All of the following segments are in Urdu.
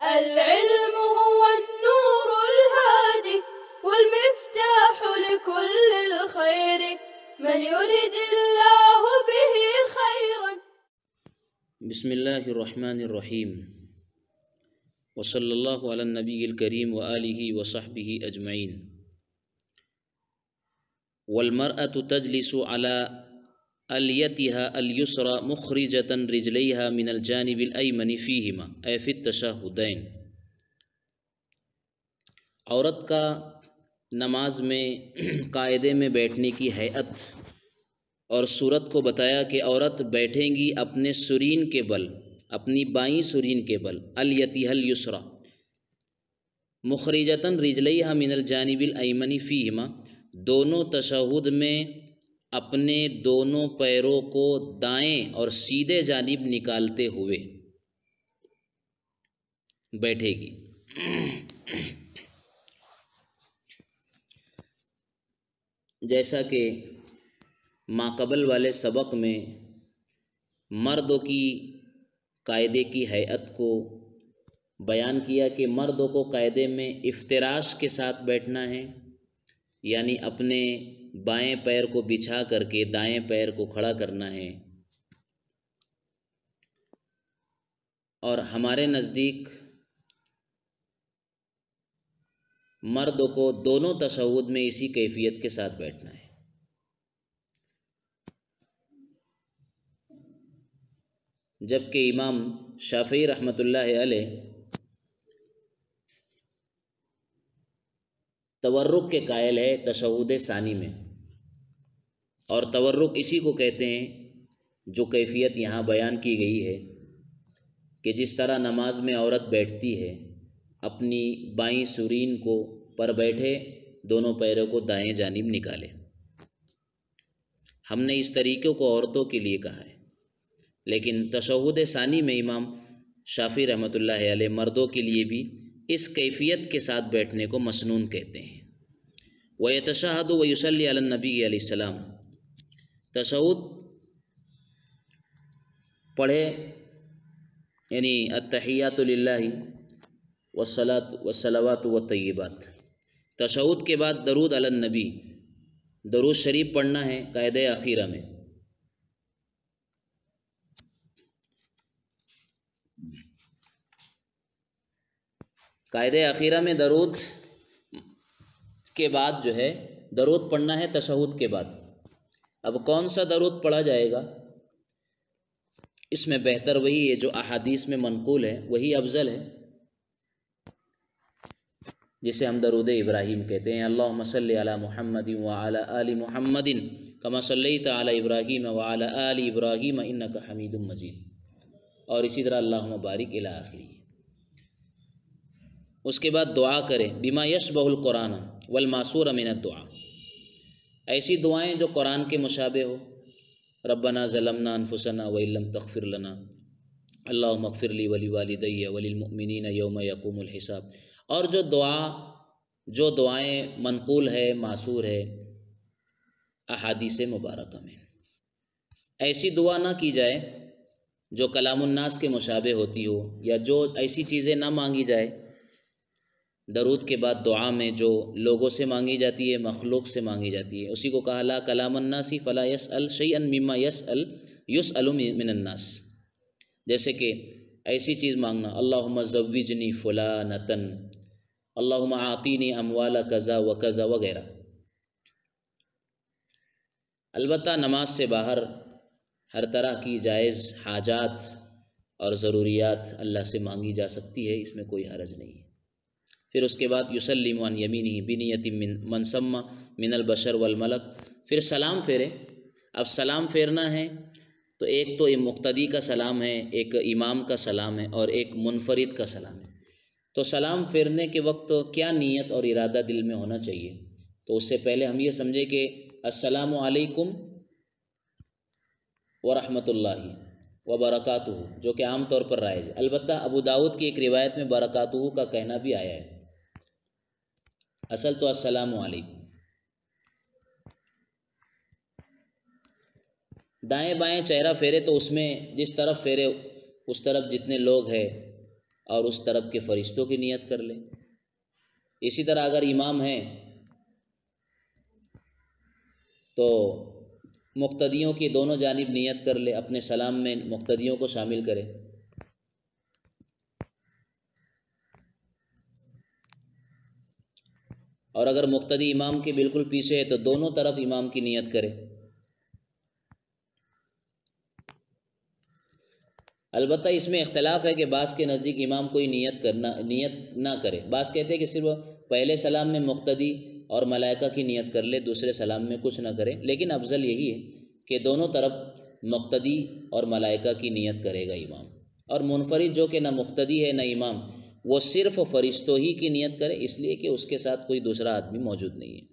العلم هو النور الهادي والمفتاح لكل الخير من يريد الله به خيرا. بسم اللہ الرحمن الرحیم وصلی اللہ علی النبی الکریم وآلہ وصحبہ اجمعین. والمرأة تجلس على الیتها الیسرى مخرجة رجلیها من الجانب الایمن فیہما اے فی التشہدین. عورت کا نماز میں قاعدے میں بیٹھنے کی ہیئت اور صورت کو بتایا کہ عورت بیٹھیں گی اپنے سرین کے بل، اپنی بائیں سرین کے بل، الیتها الیسرى مخرجة رجلیها من الجانب الایمن فیہما، دونوں تشہد میں اپنے دونوں پیروں کو دائیں اور سیدھے جانب نکالتے ہوئے بیٹھے گی. جیسا کہ ماقبل والے سبق میں مردوں کی قاعدے کی ہیئت کو بیان کیا کہ مردوں کو قاعدے میں افتراش کے ساتھ بیٹھنا ہے، یعنی اپنے بائیں پیر کو بچھا کر کے دائیں پیر کو کھڑا کرنا ہے. اور ہمارے نزدیک مردوں کو دونوں تشہد میں اسی کیفیت کے ساتھ بیٹھنا ہے. جبکہ امام شافعی رحمۃ اللہ علیہ تورک کے قائل ہے تشہد ثانی میں، اور تورک اسی کو کہتے ہیں جو کیفیت یہاں بیان کی گئی ہے کہ جس طرح نماز میں عورت بیٹھتی ہے اپنی بائیں سرین کو پر بیٹھے، دونوں پیروں کو دائیں جانب نکالے. ہم نے اس طریقے کو عورتوں کے لیے کہا ہے، لیکن تشہد ثانی میں امام شافعی رحمۃ اللہ علیہ مردوں کے لیے بھی اس کیفیت کے ساتھ بیٹھنے کو مسنون کہتے ہیں. وَيَتَشَهَّدُ وَيُصَلِّي عَلَى النَّبِيِّ علیہ السلام، تشہد پڑھے یعنی التحیات للہ والصلوات والطیبات. تشہد کے بعد درود علی النبی، درود شریف پڑھنا ہے قاعدہ اخیرہ میں. قاعدہ اخیرہ میں درود کے بعد جو ہے درود پڑھنا ہے تشہد کے بعد. اب کون سا درود پڑھا جائے گا؟ اس میں بہتر وہی ہے جو احادیث میں منقول ہے، وہی افضل ہے، جسے ہم درود ابراہیم کہتے ہیں. اللہم صلی علی محمد وعلی آل محمد کما صلیت علی ابراہیم وعلی آل ابراہیم انک حمید مجید، اور اسی طرح اللہم بارک الی آخری. اس کے بعد دعا کریں بما یشبہ القرآن والماسور من الدعاء، ایسی دعائیں جو قرآن کے مشابہ ہو. ربنا ظلمنا انفسنا وان لم تغفر لنا اللہم اغفر لی ولوالدی وللمؤمنین یوم یقوم الحساب. اور جو دعائیں منقول ہے، معصور ہے احادیث مبارکہ میں، ایسی دعا نہ کی جائے جو کلام الناس کے مشابہ ہوتی ہو، یا جو ایسی چیزیں نہ مانگی جائے. درود کے بعد دعا میں جو لوگوں سے مانگی جاتی ہے، مخلوق سے مانگی جاتی ہے، اسی کو کہا لا کلام الناس فلا یسأل شیئا مما یسأل من الناس. جیسے کہ ایسی چیز مانگنا اللہم زوجنی فلانتن، اللہم اعطینی اموال کذا و کذا وغیرہ. البتہ نماز سے باہر ہر طرح کی جائز حاجات اور ضروریات اللہ سے مانگی جا سکتی ہے، اس میں کوئی حرج نہیں ہے. پھر اس کے بعد یسلم عن یمینہ بنیت من سمى من البشر والملک، پھر سلام پھیرے. اب سلام پھیرنا ہے تو ایک تو مقتدی کا سلام ہے، ایک امام کا سلام ہے، اور ایک منفرد کا سلام ہے. تو سلام پھیرنے کے وقت کیا نیت اور ارادہ دل میں ہونا چاہیے؟ تو اس سے پہلے ہم یہ سمجھیں کہ السلام علیکم ورحمۃ اللہ وبرکاتہ، جو کہ عام طور پر رائج ہے. البتہ ابو داؤد کی ایک روایت میں برکاتہ کا کہنا بھی آیا ہے، اصل تو السلام علیکم. دائیں بائیں چہرہ پھیرے تو اس میں جس طرف پھیرے اس طرف جتنے لوگ ہیں اور اس طرف کے فرشتوں کی نیت کر لے۔ اسی طرح اگر امام ہیں تو مقتدیوں کی دونوں جانب نیت کر لے، اپنے سلام میں مقتدیوں کو شامل کرے۔ اور اگر مقتدی امام کے بالکل پیچھے ہے تو دونوں طرف امام کی نیت کرے۔ البتہ اس میں اختلاف ہے کہ بعض کے نزدیک امام کوئی نیت نہ کرے، بعض کہتے ہیں کہ صرف پہلے سلام میں مقتدی اور ملائکہ کی نیت کر لے، دوسرے سلام میں کچھ نہ کرے، لیکن افضل یہی ہے کہ دونوں طرف مقتدی اور ملائکہ کی نیت کرے گا امام، اور منفرد جو کہ نہ مقتدی ہے نہ امام، وہ صرف فرشتوں ہی کی نیت کرے، اس لیے کہ اس کے ساتھ کوئی دوسرا آدمی موجود نہیں ہے۔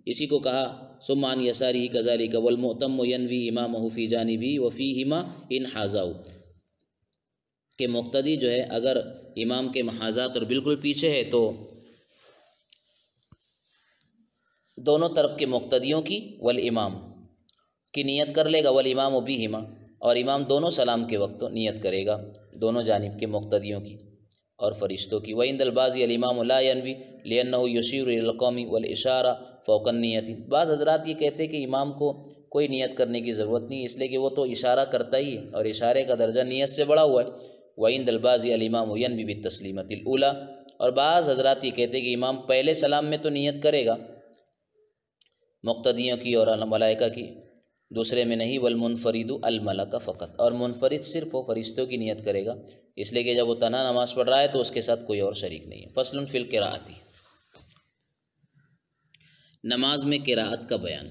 اسی کو کہا ثم عن یسارہ کذالک والمؤتم ینوی امامہ فی جانبہ وفیہما ان حاذاؤ، کہ مقتدی جو ہے اگر امام کے محاذات اور بالکل پیچھے ہے تو دونوں طرف کے مقتدیوں کی والامام کی نیت کر لے گا، والامام بہما، اور امام دونوں سلام کے وقت نیت کرے گا دونوں جانب کے مقتدیوں کی اور فرشتوں کی۔ وعند البعض الامام لا ینوی لأنہ یشیر الی القوم والاشارہ فوق النیت، بعض حضرات یہ کہتے ہیں کہ امام کو کوئی نیت کرنے کی ضرورت نہیں، اس لیے کہ وہ تو اشارہ کرتا ہی ہے اور اشارے کا درجہ نیت سے بڑا ہوا ہے۔ وعند البعض الامام ینوی بالتسلیمۃ الاولی، اور بعض حضرات یہ کہتے ہیں کہ امام پہلے سلام میں تو نیت کرے گا مقتدیوں کی اور ملائکہ کی، دوسرے میں نہیں۔ والمنفرد الملک فقط، اور منفرد صرف وہ فرشتوں کی نیت کرے گا، اس لیے کہ جب وہ تنہا نماز پڑھ رہا ہے تو اس کے ساتھ کوئی اور شریک نہیں ہے۔ فصل فی القراءۃ، نماز میں قراءت کا بیان۔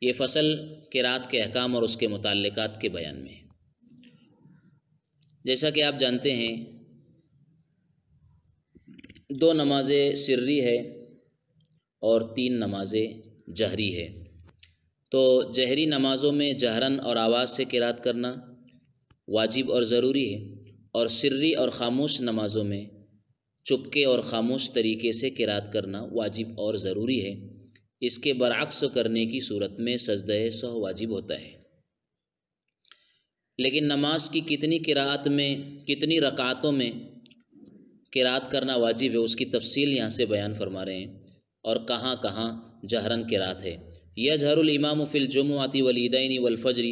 یہ فصل قراءت کے احکام اور اس کے متعلقات کے بیان میں ہے۔ جیسا کہ آپ جانتے ہیں 2 نمازیں سری ہے اور 3 نمازیں جہری ہے، تو جہری نمازوں میں جہراً اور آواز سے قراءت کرنا واجب اور ضروری ہے، اور سری اور خاموش نمازوں میں چپکے اور خاموش طریقے سے قراءت کرنا واجب اور ضروری ہے۔ اس کے برعکس کرنے کی صورت میں سجدہ سہو واجب ہوتا ہے۔ لیکن نماز کی کتنی قراءت میں، کتنی رکعتوں میں قراءت کرنا واجب ہے، اس کی تفصیل یہاں سے بیان فرما رہے ہیں، اور کہاں کہاں جہراً قراءت ہے۔ یجہر الامام فی الجمعۃ والعیدین والفجر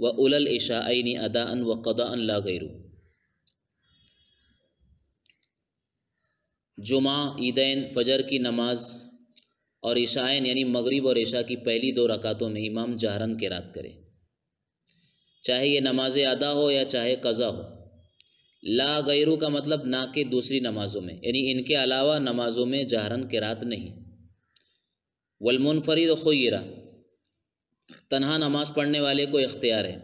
واولی العشاءین اداء وقضاء لا غیر۔ جمعہ، عیدین، فجر کی نماز اور عشاءین یعنی مغرب اور عشاء کی پہلی 2 رکعتوں میں امام جہراً قراءت کرے، چاہے یہ نماز ادا ہو یا چاہے قضا ہو۔ لا غیرو کا مطلب نہ کہ دوسری نمازوں میں، یعنی ان کے علاوہ نمازوں میں جہراً قراءت نہیں۔ والمنفرد خیرہ، تنہا نماز پڑھنے والے کو اختیار ہے،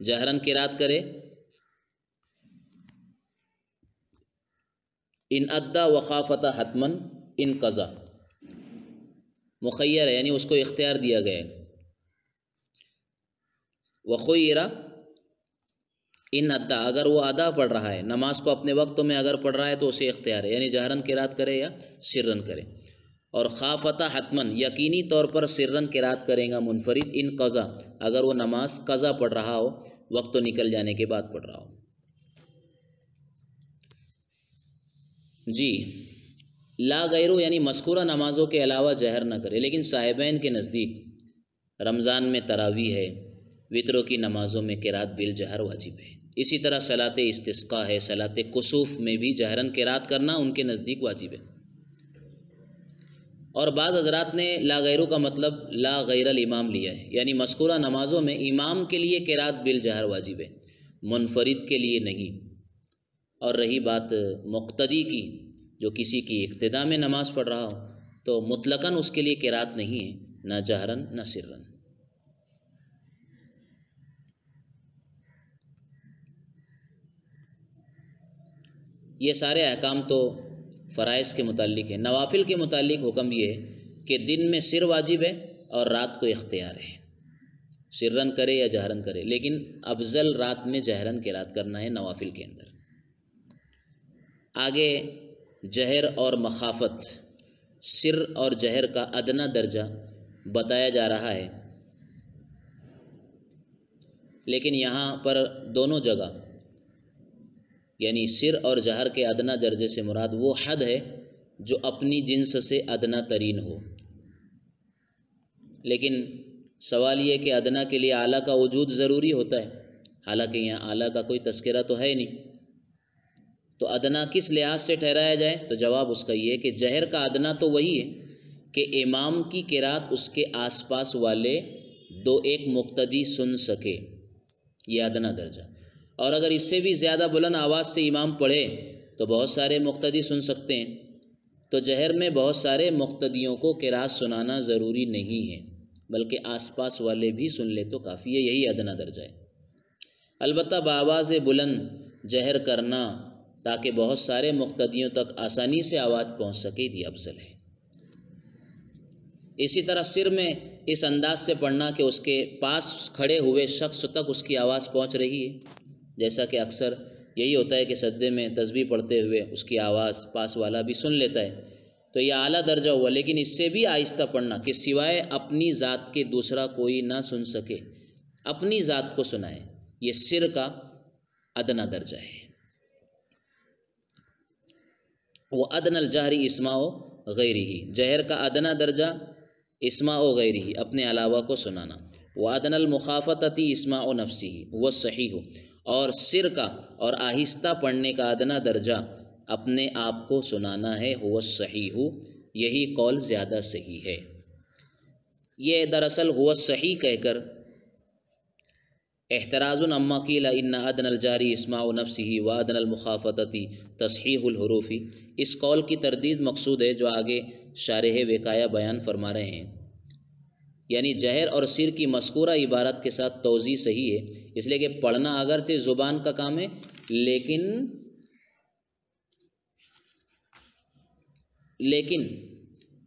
جہراً قراءت کرے ان ادا وخافت حتماً ان قضا، مخیر ہے یعنی اس کو اختیار دیا گیا ہے۔ وخیرہ ان ادا، اگر وہ ادا پڑھ رہا ہے نماز کو اپنے وقتوں میں اگر پڑھ رہا ہے تو اسے اختیار ہے، یعنی جہراً قراءت کرے یا سرًا کرے۔ اور خافت حتماً، یقینی طور پر سرًا قراءت کرے گا منفرد ان قضا، اگر وہ نماز قضا پڑھ رہا ہو، وقت نکل جانے کے بعد پڑھ رہا ہو۔ جی، لا غیرو یعنی مذکورہ نمازوں کے علاوہ جہر نہ کرے، لیکن صاحبین کے نزدیک رمضان میں تراویح ہے، وطروں کی نمازوں میں قراءت بالجہر واجب ہے۔ اسی طرح صلاۃ استسقاء ہے، صلاۃ کسوف میں بھی جہراً قراءت کرنا ان کے نزدیک واجب ہے۔ اور بعض حضرات نے لا غیرو کا مطلب لا غیر الامام لیا ہے، یعنی مذکورہ نمازوں میں امام کے لیے قراءت بالجہر واجب ہے، منفرد کے لیے نہیں۔ اور رہی بات مقتدی کی، جو کسی کی اقتداء میں نماز پڑھ رہا ہو، تو مطلقاً اس کے لیے قراءت نہیں ہے، نہ جہراً نہ سرًا۔ یہ سارے احکام تو فرائض کے متعلق ہے۔ نوافل کے متعلق حکم یہ ہے کہ دن میں سر واجب ہے اور رات کو اختیار ہے، سرًا کرے یا جہراً کرے، لیکن افضل رات میں جہراً قراءت کرنا ہے نوافل کے اندر۔ آگے جہر اور مخافت، سر اور جہر کا ادنیٰ درجہ بتایا جا رہا ہے۔ لیکن یہاں پر دونوں جگہ یعنی سر اور جہر کے ادنا درجے سے مراد وہ حد ہے جو اپنی جنس سے ادنا ترین ہو، لیکن سوال یہ کہ ادنا کے لیے اعلیٰ کا وجود ضروری ہوتا ہے، حالانکہ یہاں اعلیٰ کا کوئی تذکرہ تو ہے نہیں، تو ادنا کس لحاظ سے ٹھہرایا جائے؟ تو جواب اس کا یہ ہے کہ جہر کا ادنا تو وہی ہے کہ امام کی قرات اس کے آس پاس والے دو ایک مقتدی سن سکے، یہ ادنا درجہ، اور اگر اس سے بھی زیادہ بلند آواز سے امام پڑھے تو بہت سارے مقتدی سن سکتے ہیں، تو جہر میں بہت سارے مقتدیوں کو قرات سنانا ضروری نہیں ہے، بلکہ آس پاس والے بھی سن لے تو کافی ہے، یہی ادنا درجہ ہے۔ البتہ بآواز بلند جہر کرنا تاکہ بہت سارے مقتدیوں تک آسانی سے آواز پہنچ سکے یہ افضل ہے۔ اسی طرح سر میں اس انداز سے پڑھنا کہ اس کے پاس کھڑے ہوئے شخص تک اس کی آواز پہنچ رہی ہے، جیسا کہ اکثر یہی ہوتا ہے کہ سجدے میں تسبیح پڑھتے ہوئے اس کی آواز پاس والا بھی سن لیتا ہے، تو یہ اعلیٰ درجہ ہوا، لیکن اس سے بھی آہستہ پڑھنا کہ سوائے اپنی ذات کے دوسرا کوئی نہ سن سکے، اپنی ذات کو سنائے، یہ سر کا ادنا درجہ ہے۔ وہ ادنا الجہر اسماع غیرہ، جہر کا ادنا درجہ اسماع غیرہ، اپنے علاوہ کو سنانا۔ وہ ادنا المخافۃ اسماع نفسہ وہ صحیح، اور سر کا اور آہستہ پڑھنے کا ادنا درجہ اپنے آپ کو سنانا ہے، ہو صحیح، یہی قول زیادہ صحیح ہے۔ یہ دراصل ہو صحیح کہہ کر احتراز عما قیل ان ادنى الجہر اسماع نفسہ و ادنى المخافۃ تصحیح الحروف، اس قول کی تردید مقصود ہے جو آگے شارح وقایہ بیان فرما رہے ہیں، یعنی جہر اور سر کی مذکورہ عبارت کے ساتھ توضیح صحیح ہے، اس لیے کہ پڑھنا اگرچہ زبان کا کام ہے لیکن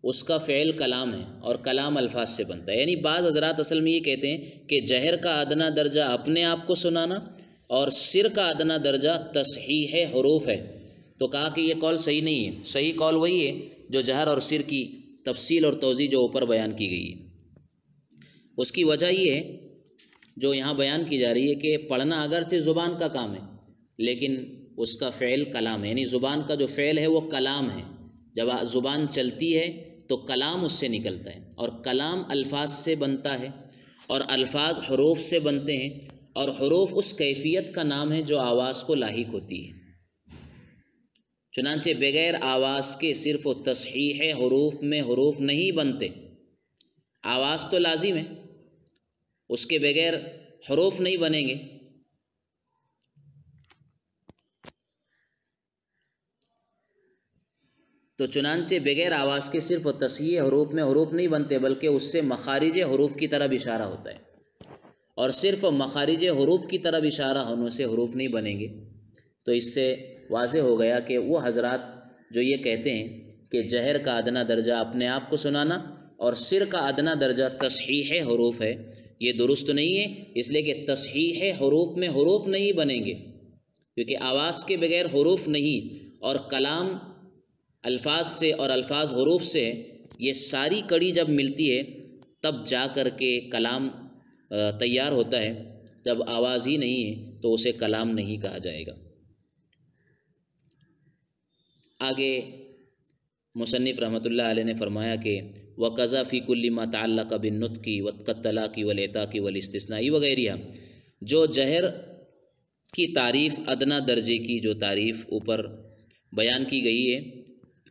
اس کا فعل کلام ہے، اور کلام الفاظ سے بنتا ہے، یعنی بعض حضرات اصل میں یہ کہتے ہیں کہ جہر کا ادنا درجہ اپنے آپ کو سنانا اور سر کا ادنا درجہ تصحیح حروف ہے، تو کہا کہ یہ قول صحیح نہیں ہے، صحیح قول وہی ہے جو جہر اور سر کی تفصیل اور توضیح جو اوپر بیان کی گئی ہے۔ اس کی وجہ یہ ہے جو یہاں بیان کی جا رہی ہے کہ پڑھنا اگرچہ زبان کا کام ہے لیکن اس کا فعل کلام ہے، یعنی زبان کا جو فعل ہے وہ کلام ہے، جب زبان چلتی ہے تو کلام اس سے نکلتا ہے، اور کلام الفاظ سے بنتا ہے، اور الفاظ حروف سے بنتے ہیں، اور حروف اس کیفیت کا نام ہے جو آواز کو لاحق ہوتی ہے، چنانچہ بغیر آواز کے صرف تصحیح حروف میں حروف نہیں بنتے، آواز تو لازم ہے، اس کے بغیر حروف نہیں بنیں گے۔ تو چنانچہ بغیر آواز کے صرف تصحیح حروف میں حروف نہیں بنتے، بلکہ اس سے مخارج حروف کی طرف اشارہ ہوتا ہے، اور صرف مخارج حروف کی طرف اشارہ ہونے سے حروف نہیں بنیں گے۔ تو اس سے واضح ہو گیا کہ وہ حضرات جو یہ کہتے ہیں کہ جہر کا ادنا درجہ اپنے آپ کو سنانا اور سر کا ادنا درجہ تصحیح حروف ہے، یہ درست نہیں ہے، اس لیے کہ تصحیح حروف میں حروف نہیں بنیں گے، کیونکہ آواز کے بغیر حروف نہیں، اور کلام الفاظ سے اور الفاظ حروف سے، یہ ساری کڑی جب ملتی ہے تب جا کر کے کلام تیار ہوتا ہے، جب آواز ہی نہیں ہے تو اسے کلام نہیں کہا جائے گا۔ آگے مصنف رحمۃ اللہ علیہ نے فرمایا کہ وَقَضَى فِي كُلِّ مَا تَعَلَّقَ بِالنُّطْقِ وَالطَّلَاقِ وَالْإِطَاقِ وَالِاسْتِثْنَاءِ وغیرہ، جو جہر کی تعریف ادنا درجے کی جو تعریف اوپر بیان کی گئی ہے،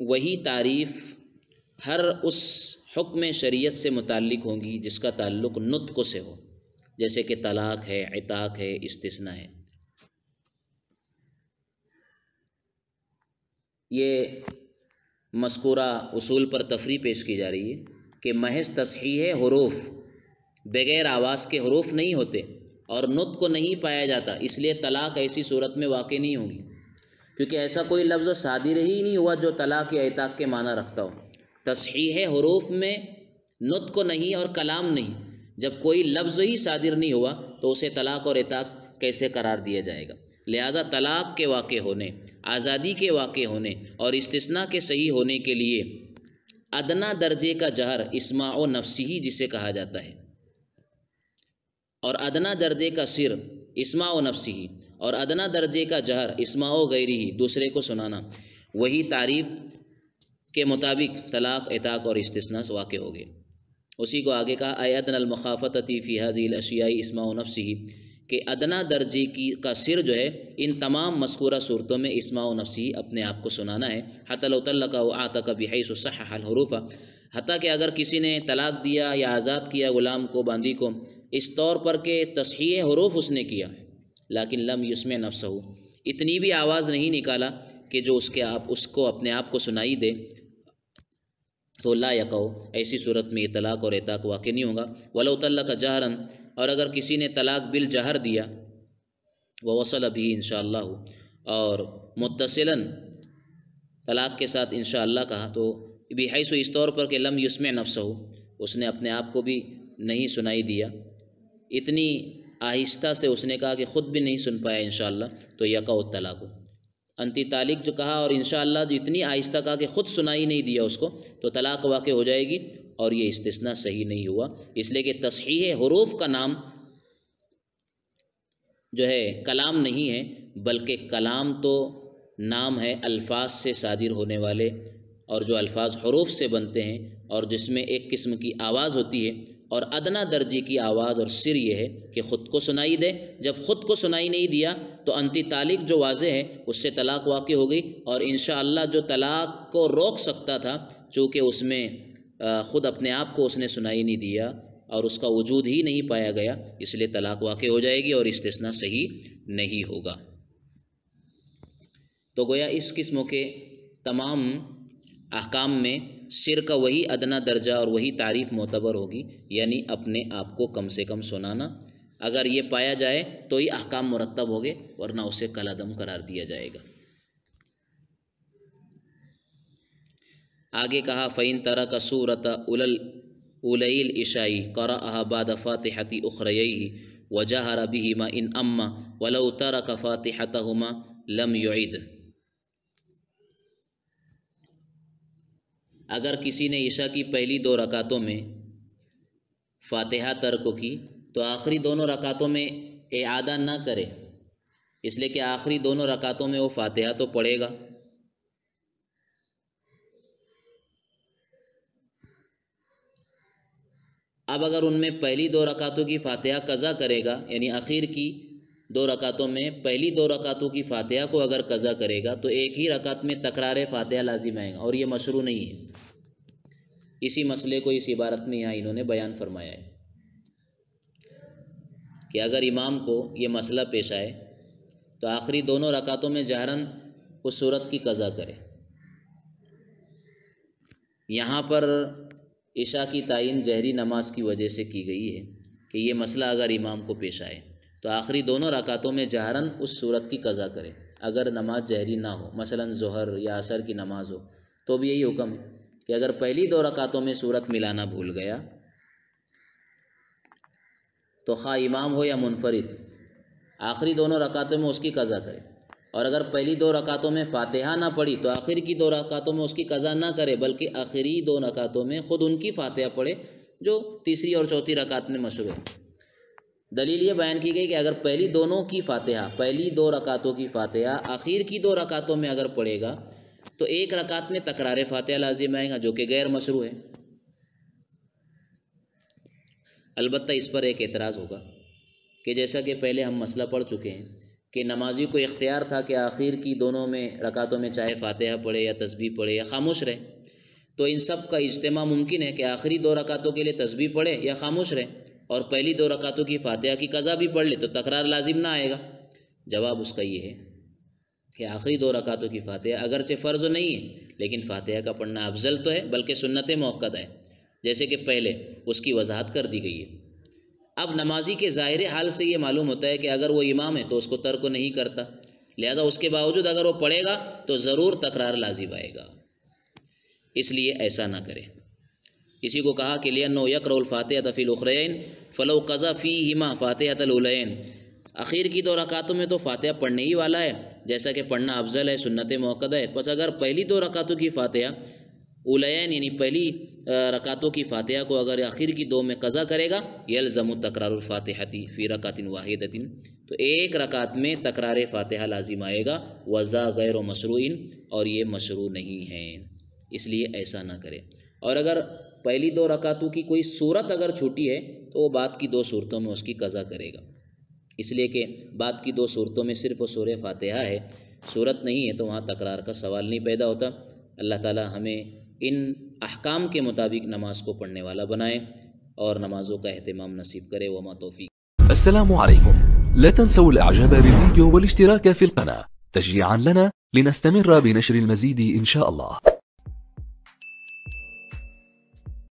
وہی تعریف ہر اس حکم شریعت سے متعلق ہوں گی جس کا تعلق نطق سے ہو، جیسے کہ طلاق ہے، عتاق ہے، استثناء ہے۔ یہ مذکورہ اصول پر تفریح پیش کی جا رہی ہے کہ محض تصحیح حروف بغیر آواز کے حروف نہیں ہوتے اور نطق کو نہیں پایا جاتا، اس لیے طلاق ایسی صورت میں واقع نہیں ہوگی، کیونکہ ایسا کوئی لفظ صادر ہی نہیں ہوا جو طلاق یا عتاق کے معنی رکھتا ہو۔ تصحیح حروف میں نطق نہیں اور کلام نہیں، جب کوئی لفظ ہی صادر نہیں ہوا تو اسے طلاق اور عتاق کیسے قرار دیا جائے گا؟ لہٰذا طلاق کے واقع ہونے، آزادی کے واقع ہونے اور استثناء کے صحیح ہونے کے لیے ادنا درجے کا جہر اسماع نفسی جسے کہا جاتا ہے، اور ادنا درجے کا سر اسماع و نفسی، اور ادنا درجے کا جہر اسماع و غیری ہی، دوسرے کو سنانا، وہی تعریف کے مطابق طلاق، عتاق اور استثناء واقع ہو گئے۔ اسی کو آگے کہا اے ادنا المخافتتی فی هذه الاشیاء اسماع و نفسی، کہ ادنا درجے کا سر جو ہے ان تمام مذکورہ صورتوں میں اسماع و نفسی اپنے آپ کو سنانا ہے۔ حتی لو طلق و اعتق بحیث صحح الحروف، حتیٰ کہ اگر کسی نے طلاق دیا یا آزاد کیا غلام کو، باندی کو، اس طور پر کہ تصحیح حروف اس نے کیا، لیکن لم یسمع نفسہ، اتنی بھی آواز نہیں نکالا کہ جو اس کو اپنے آپ کو سنائی دے، تو لا یقع، ایسی صورت میں طلاق اور عتاق واقع نہیں ہوگا۔ ولو طلق جہرا، اور اگر کسی نے طلاق بالجہر دیا، ووصل بھی انشاءاللہ، اور متصلاً طلاق کے ساتھ انشاءاللہ کہا، تو بحیث اس طور پر کہ لم یسمع نفسہ، اس نے اپنے آپ کو بھی نہیں سنائی دیا، اتنی آہستہ سے اس نے کہا کہ خود بھی نہیں سن پایا انشاءاللہ، تو یقع الطلاق، انتی طالق جو کہا اور انشاءاللہ جو اتنی آہستہ کہا کہ خود سنائی نہیں دیا اس کو، تو طلاق واقع ہو جائے گی، اور یہ استثناء صحیح نہیں ہوا، اس لیے کہ تصحیح حروف کا نام جو ہے کلام نہیں ہے، بلکہ کلام تو نام ہے الفاظ سے صادر ہونے والے، اور جو الفاظ حروف سے بنتے ہیں اور جس میں ایک قسم کی آواز ہوتی ہے، اور ادنا درجے کی آواز اور سر یہ ہے کہ خود کو سنائی دے۔ جب خود کو سنائی نہیں دیا تو انتی طالق جو واضح ہے اس سے طلاق واقع ہو گئی، اور انشاءاللہ جو طلاق کو روک سکتا تھا، چونکہ اس میں خود اپنے آپ کو اس نے سنائی نہیں دیا اور اس کا وجود ہی نہیں پایا گیا، اس لیے طلاق واقع ہو جائے گی اور استثناء صحیح نہیں ہوگا۔ تو گویا اس قسم کے تمام احکام میں سر کا وہی ادنا درجہ اور وہی تعریف معتبر ہوگی، یعنی اپنے آپ کو کم سے کم سنانا، اگر یہ پایا جائے تو ہی احکام مرتب ہوگے، ورنہ اسے کالعدم قرار دیا جائے گا۔ آگے کہا فَإِن تَرَكَ سُورَةَ أُولَيِ الْعِشَاءِ قَرَأَهَا بَعْدَ فَاتِحَةِ أُخْرَيَيْهِ وَجَهَرَ بِهِمَا إِنْ أَمَّ وَلَوْ تَرَكَ فَاتِحَتَهُمَا لَمْ يُعِدْ۔ اگر کسی نے عشاء کی پہلی 2 رکعتوں میں فاتحہ ترک کی تو آخری دونوں رکعتوں میں اعادہ نہ کرے، اس لیے کہ آخری دونوں رکعتوں میں وہ فاتحہ تو پڑھے گا۔ اب اگر ان میں پہلی 2 رکعتوں کی فاتحہ قضا کرے گا، یعنی اخیر کی 2 رکعتوں میں پہلی 2 رکعتوں کی فاتحہ کو اگر قضا کرے گا تو ایک ہی رکعت میں تکرار فاتحہ لازم آئے گا، اور یہ مشروع نہیں ہے۔ اسی مسئلے کو اس عبارت میں یہاں انہوں نے بیان فرمایا ہے کہ اگر امام کو یہ مسئلہ پیش آئے تو آخری دونوں رکعتوں میں جہراً اس صورت کی قضا کرے۔ یہاں پر عشاء کی تعین جہری نماز کی وجہ سے کی گئی ہے کہ یہ مسئلہ اگر امام کو پیش آئے تو آخری دونوں رکعتوں میں جہراً اس صورت کی قضا کرے، اگر نماز جہری نہ ہو، مثلاً ظہر یا عصر کی نماز ہو تو بھی یہی حکم ہے کہ اگر پہلی 2 رکعتوں میں صورت ملانا بھول گیا تو خواہ امام ہو یا منفرد، آخری دونوں رکعتوں میں اس کی قضا کرے، اور اگر پہلی 2 رکعتوں میں فاتحہ نہ پڑھی تو آخر کی 2 رکعتوں میں اس کی قضا نہ کرے، بلکہ آخری 2 رکعتوں میں خود ان کی فاتحہ پڑھے جو تیسری اور چوتھی رکعت میں مشروع ہے۔ دلیل یہ بیان کی گئی کہ اگر پہلی 2 رکعتوں کی فاتحہ آخر کی 2 رکعتوں میں اگر پڑھے گا تو ایک رکعت میں تکرار فاتحہ لازم آئے گا، جو کہ غیر مشروع ہے۔ البتہ اس پر ایک اعتراض ہوگا کہ جیسا کہ پہلے ہم مسئلہ پڑھ چکے ہیں کہ نمازی کو اختیار تھا کہ آخر کی دونوں میں رکعتوں میں چاہے فاتحہ پڑھے یا تسبیح پڑھے یا خاموش رہے، تو ان سب کا اجتماع ممکن ہے کہ آخری 2 رکعتوں کے لیے تسبیح پڑھے یا خاموش رہے، اور پہلی 2 رکعتوں کی فاتحہ کی قضا بھی پڑھ لے تو تکرار لازم نہ آئے گا۔ جواب اس کا یہ ہے کہ آخری 2 رکعتوں کی فاتحہ اگرچہ فرض نہیں ہے، لیکن فاتحہ کا پڑھنا افضل تو ہے، بلکہ سنت موقت ہے، جیسے کہ پہلے اس کی وضاحت کر دی گئی ہے۔ اب نمازی کے ظاہر حال سے یہ معلوم ہوتا ہے کہ اگر وہ امام ہے تو اس کو ترک نہیں کرتا، لہذا اس کے باوجود اگر وہ پڑھے گا تو ضرور تکرار لازم آئے گا، اس لیے ایسا نہ کرے۔ اسی کو کہا کہ لِأَنَّهُ يَقْرَأُ الْفَاتِحَةَ فِي الْأُخْرَيَيْنِ فَلَوْ قَضَى فِيهِمَا فَاتِحَةَ الْأُولَيَيْنِ، اخیر کی 2 رکعتوں میں تو فاتحہ پڑھنے ہی والا ہے، جیسا کہ پڑھنا افضل ہے، سنت موقت ہے، پس اگر پہلی 2 رکعتوں کی فاتحہ اولین یعنی پہلی رکعتوں کی فاتحہ کو اگر آخر کی دو میں قضا کرے گا یلزم تکرار الفاتحتی فی رکعت واحدۃ، تو ایک رکعت میں تکرار فاتحہ لازم آئے گا، وذا غیر مشروع، اور یہ مشروع نہیں ہے، اس لیے ایسا نہ کرے۔ اور اگر پہلی دو رکعتوں کی کوئی صورت اگر چھوٹی ہے تو وہ بعد کی دو صورتوں میں اس کی قضا کرے گا، اس لیے کہ بعد کی دو صورتوں میں صرف وہ سورہ فاتحہ ہے، صورت نہیں ہے، تو وہاں تکرار کا سوال نہیں پیدا ہوتا۔ اللہ تعالی ہمیں ان احکام کے مطابق نماز کو پڑھنے والا بنائے اور نمازوں کا اہتمام نصیب کرے۔ وما توفیق۔ السلام عليكم، لا تنسوا الاعجاب بالفيديو والاشتراك في القناة تشجيعا لنا لنستمر بنشر المزيد إن شاء الله.